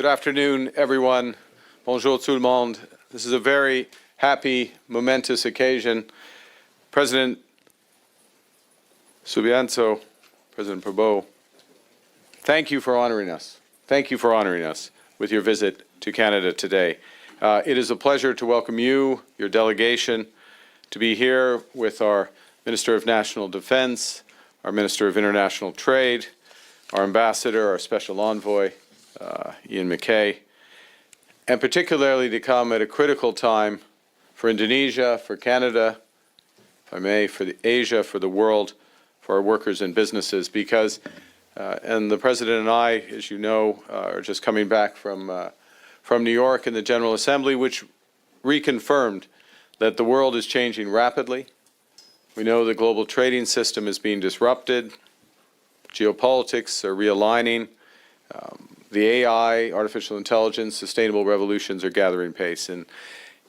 Good afternoon, everyone. Bonjour tout le monde. This is a very happy, momentous occasion. President Subianto, President Prabowo, thank you for honoring us. Thank you for honoring us with your visit to Canada today. It is a pleasure to welcome you, your delegation, to be here with our Minister of National Defense, our Minister of International Trade, our Ambassador, our Special Envoy, Ian McKay, and particularly to come at a critical time for Indonesia, for Canada, if I may, for Asia, for the world, for our workers and businesses, because, and the President and I, as you know, are just coming back from New York and the General Assembly, which reconfirmed that the world is changing rapidly. We know the global trading system is being disrupted. Geopolitics are realigning. The AI, artificial intelligence, sustainable revolutions are gathering pace. And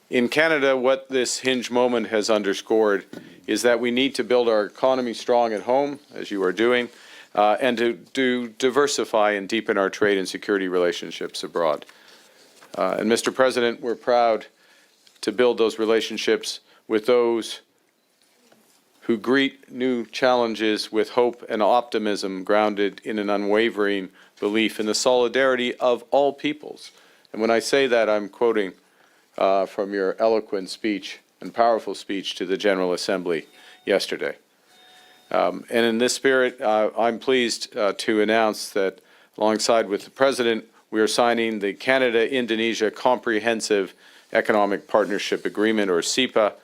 in Canada, what this hinge moment has underscored is that we need to build our economy strong at home, as you are doing, and to diversify and deepen our trade and security relationships abroad. And Mr. President, we're proud to build those relationships with those who greet new challenges with hope and optimism grounded in an unwavering belief in the solidarity of all peoples. And when I say that, I'm quoting from your eloquent speech and powerful speech to the General Assembly yesterday. And in this spirit, I'm pleased to announce that alongside with the President, we are signing the Canada-Indonesia Comprehensive Economic Partnership Agreement, or CEPA.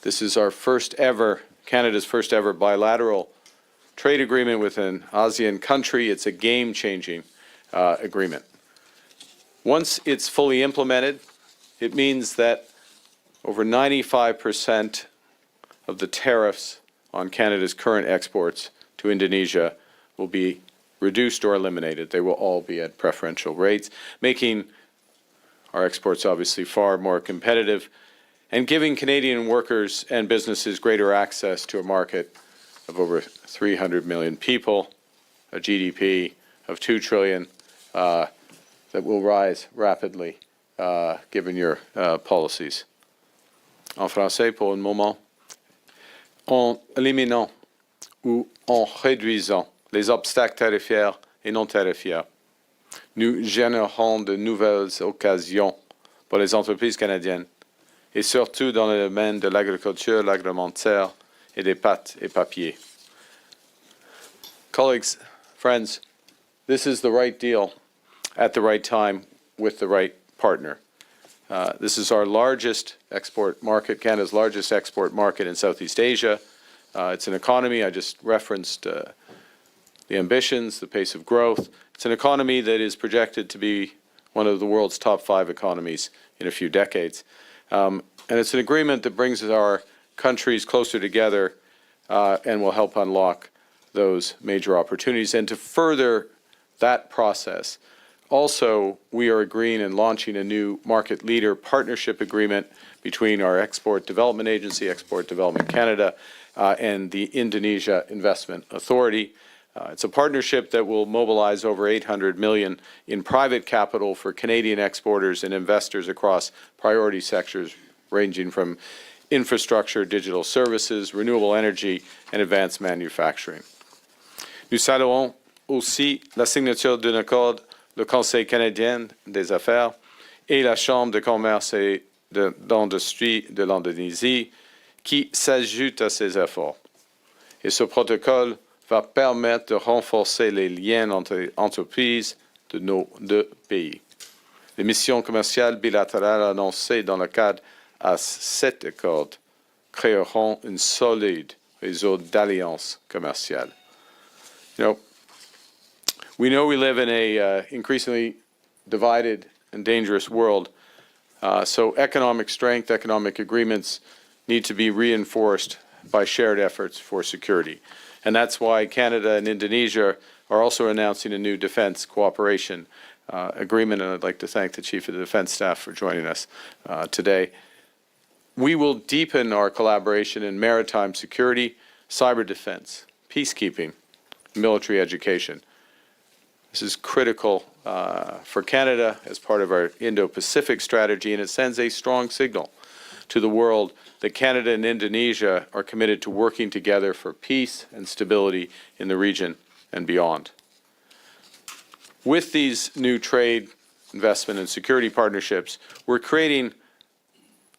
This is our first ever, Canada's first ever bilateral trade agreement with an ASEAN country. It's a game-changing agreement. Once it's fully implemented, it means that over 95% of the tariffs on Canada's current exports to Indonesia will be reduced or eliminated. They will all be at preferential rates, making our exports obviously far more competitive and giving Canadian workers and businesses greater access to a market of over 300 million people, a GDP of $2 trillion that will rise rapidly given your policies. En français, pour un moment, en éliminant ou en réduisant les obstacles tarifaires et non tarifaires, nous générons de nouvelles occasions pour les entreprises canadiennes, et surtout dans le domaine de l'agriculture, l'agroalimentaire, et des pâtes et papier. Colleagues, friends, this is the right deal at the right time with the right partner. This is our largest export market, Canada's largest export market in Southeast Asia. It's an economy, I just referenced the ambitions, the pace of growth. It's an economy that is projected to be one of the world's top 5 economies in a few decades. And it's an agreement that brings our countries closer together and will help unlock those major opportunities. And to further that process, also we are agreeing and launching a new market leader partnership agreement between our Export Development Agency, Export Development Canada, and the Indonesia Investment Authority. It's a partnership that will mobilize over $800 million in private capital for Canadian exporters and investors across priority sectors ranging from infrastructure, digital services, renewable energy, and advanced manufacturing. Nous saluons aussi la signature d'un accord le Conseil canadien des affaires et la Chambre de commerce et d'industrie de l'Indonésie qui s'ajoute à ces efforts. Et ce protocole va permettre de renforcer les liens entre les entreprises de nos deux pays. Les missions commerciales bilatérales annoncées dans le cadre à cet accord créeront un solide réseau d'alliances commerciales. We know we live in a increasingly divided and dangerous world, so economic strength, economic agreements need to be reinforced by shared efforts for security. And that's why Canada and Indonesia are also announcing a new defense cooperation agreement, and I'd like to thank the Chief of the Defense Staff for joining us today. We will deepen our collaboration in maritime security, cyber defense, peacekeeping, military education. This is critical for Canada as part of our Indo-Pacific strategy, and it sends a strong signal to the world that Canada and Indonesia are committed to working together for peace and stability in the region and beyond. With these new trade, investment, and security partnerships, we're creating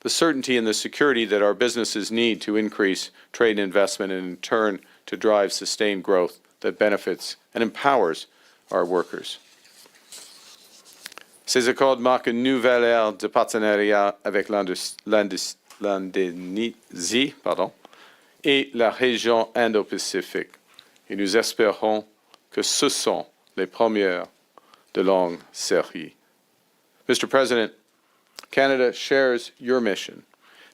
the certainty and the security that our businesses need to increase trade and investment and, in turn, to drive sustained growth that benefits and empowers our workers. Ces accords marquent une nouvelle ère de partenariat avec l'Indonésie et la région Indo-Pacifique. Et nous espérons que ce sont les premières de longue série. Mr. President, Canada shares your mission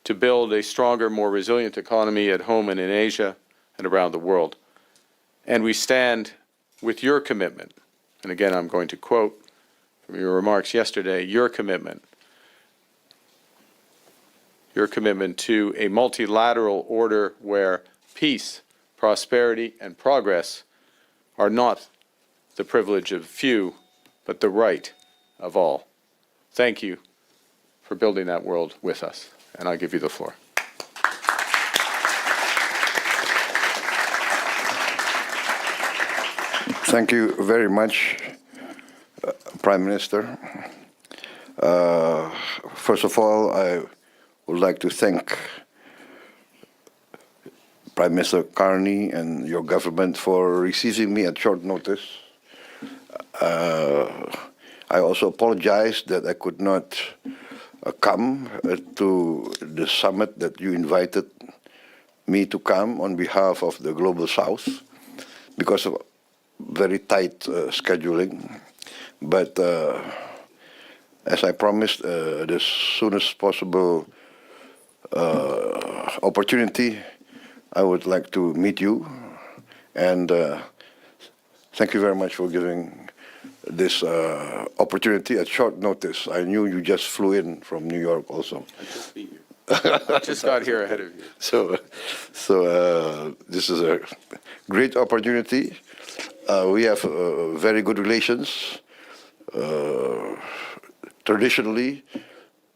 to build a stronger, more resilient economy at home and in Asia and around the world. And we stand with your commitment, and again I'm going to quote from your remarks yesterday, your commitment to a multilateral order where peace, prosperity, and progress are not the privilege of few, but the right of all. Thank you for building that world with us, and I'll give you the floor. Thank you very much, Prime Minister. First of all, I would like to thank Prime Minister Carney and your government for receiving me at short notice. I also apologize that I could not come to the summit that you invited me to come on behalf of the Global South because of very tight scheduling. But as I promised, the soonest possible opportunity, I would like to meet you. And thank you very much for giving this opportunity at short notice. I knew you just flew in from New York also. I just beat you. I just got here ahead of you. So this is a great opportunity. We have very good relations. Traditionally,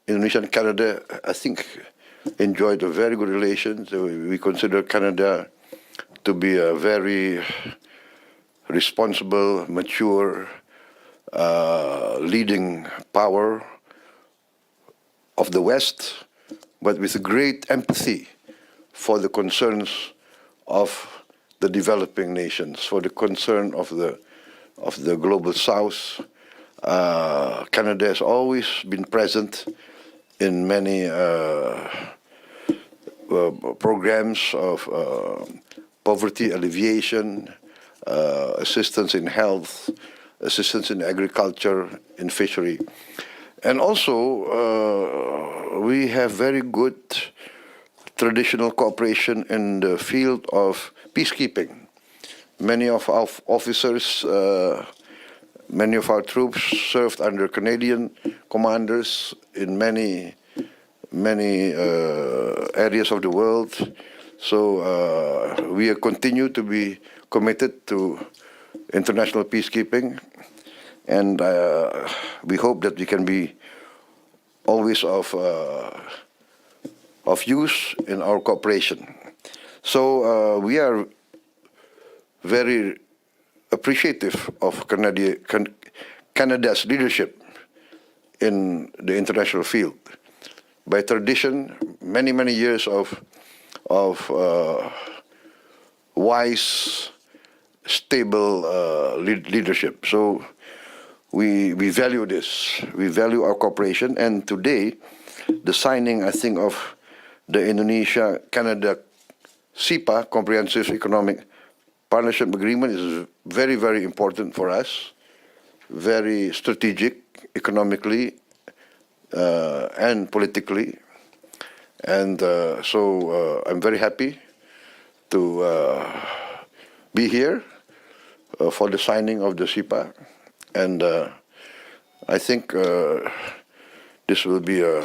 Indonesia and Canada, I think, enjoyed a very good relation. So we consider Canada to be a very responsible, mature, leading power of the West, but with great empathy for the concerns of the developing nations, for the concern of the Global South. Canada has always been present in many programs of poverty alleviation, assistance in health, assistance in agriculture, in fishery. And also, we have very good traditional cooperation in the field of peacekeeping. Many of our officers, many of our troops served under Canadian commanders in many areas of the world. So we continue to be committed to international peacekeeping, and we hope that we can be always of use in our cooperation. So we are very appreciative of Canada's leadership in the international field. By tradition, many years of wise, stable leadership. So we value this. We value our cooperation. And today, the signing, I think, of the Indonesia-Canada CEPA, Comprehensive Economic Partnership Agreement, is very, very important for us, very strategic economically and politically. And so I'm very happy to be here for the signing of the CEPA. And I think this will be a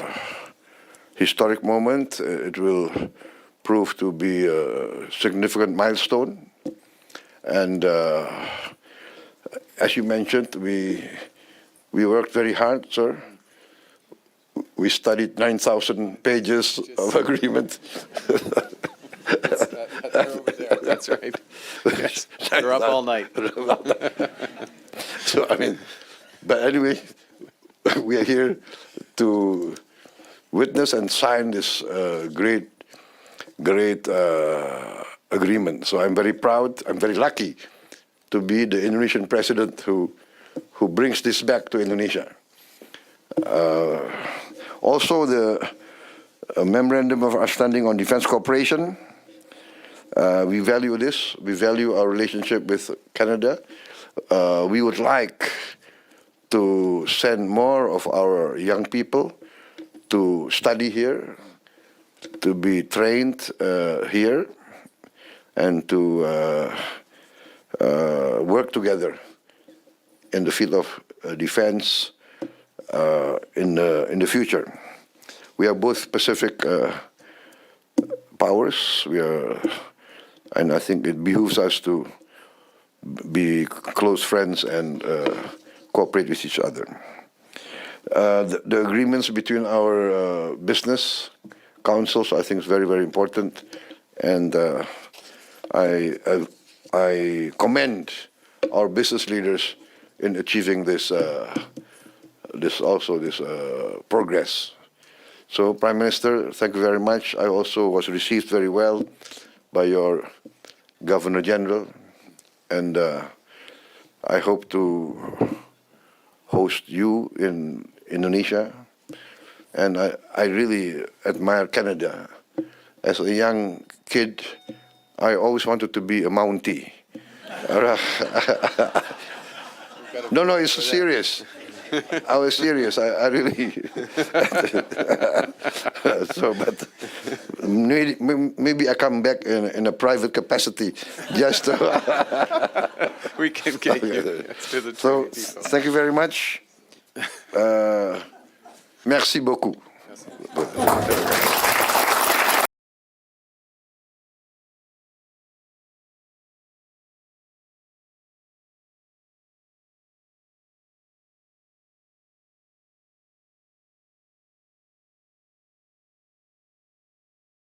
historic moment. It will prove to be a significant milestone. And as you mentioned, we We worked very hard, sir. We studied 9,000 pages of agreement. They're over there. That's right. Yes. They're up all night. So, I mean, but anyway, we are here to witness and sign this great agreement. So I'm very proud, I'm very lucky to be the Indonesian president who brings this back to Indonesia. Also, the memorandum of understanding on defense cooperation. We value this. We value our relationship with Canada. We would like to send more of our young people to study here, to be trained here, and to work together in the field of defense in the future. We are both Pacific powers. And I think it behooves us to be close friends and cooperate with each other. The agreements between our business councils, I think, is very, very important, and I commend our business leaders in achieving this progress. So, Prime Minister, thank you very much. I also was received very well by your Governor General, and I hope to host you in Indonesia. And I really admire Canada. As a young kid, I always wanted to be a Mountie. No, it's serious. I was serious. I really. So, but maybe I come back in a private capacity, just to. We can get you to the So, Trinity. thank you very much. Merci beaucoup.